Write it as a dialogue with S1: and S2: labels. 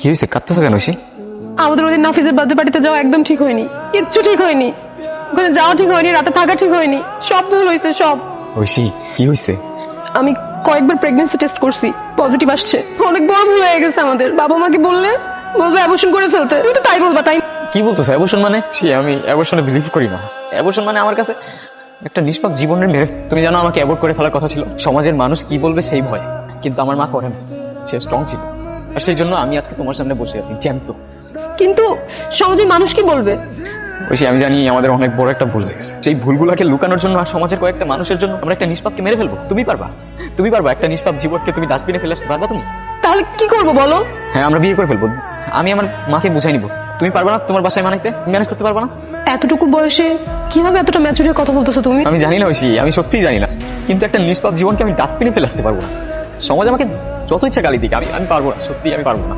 S1: কি হয়েছে, কাঁদতেছো কেন ঐশী?
S2: আমাদের ওদিন নাফিজের বার্থডে পার্টিতে যাওয়া একদম ঠিক হয়নি, কিচ্ছু ঠিক হয়নি। ওখানে যাওয়া ঠিক হয়নি, রাতে থাকা ঠিক হয়নি, সব ভুল হয়েছে সব।
S1: ঐশী কি হয়েছে?
S2: আমি কয়েকবার প্রেগন্যান্সি টেস্ট করছি, পজিটিভ আসছে। অনেক বড় ভুল হয়ে গেছে আমাদের। বাবা মাকে বললে বলবে অ্যাবর্শন করে ফেলতে। তুমি তো তাই বলবা, তাই?
S1: কি বলতেছো অ্যাবর্শন মানে? আমি অ্যাবর্শনে বিলিভ করি না। অ্যাবর্শন মানে আমার কাছে একটা নিষ্পাপ জীবনের মেরে। তুমি জানো আমাকে অ্যাবর্ট করে ফেলার কথা ছিল, সমাজের মানুষ কি বলবে সেই ভয়। কিন্তু আমার মা করেন, সে স্ট্রং ছিল, আর সেই জন্য আমি আজকে তোমার সামনে বসে আছি জ্যান্ত।
S2: কিন্তু সমাজের মানুষ কি বলবে?
S1: ঐশী আমি জানি আমাদের অনেক বড় একটা ভুল হয়ে গেছে। সেই ভুলগুলোকে লুকানোর জন্য আর সমাজের কয়েকটা মানুষের জন্য আমরা একটা নিষ্পাপকে মেরে ফেলবো। তুমি পারবা? তুমি পারবা একটা নিষ্পাপ জীবনকে তুমি ডাস্টবিনে ফেলে আসতে পারবা তুমি?
S2: তাহলে কি করবো বলো?
S1: হ্যাঁ, আমরা বিয়ে করে ফেলবো। আমি আমার মাকে বুঝাই নিব। তুমি পারবা না? তোমার বাসায় মানাইতে ম্যানেজ করতে পারবা না?
S2: এতটুকু বয়সে কিভাবে এতটা ম্যাচুর হয়ে কথা বলতেছো তুমি?
S1: আমি জানি না ঐশী, আমি সত্যিই জানি না, কিন্তু একটা নিষ্পাপ জীবনকে আমি ডাস্টবিনে ফেলে আসতে পারবো না। সমাজ আমাকে যত ইচ্ছা গালি দিক, আমি পারবো না, সত্যি আমি পারবো না।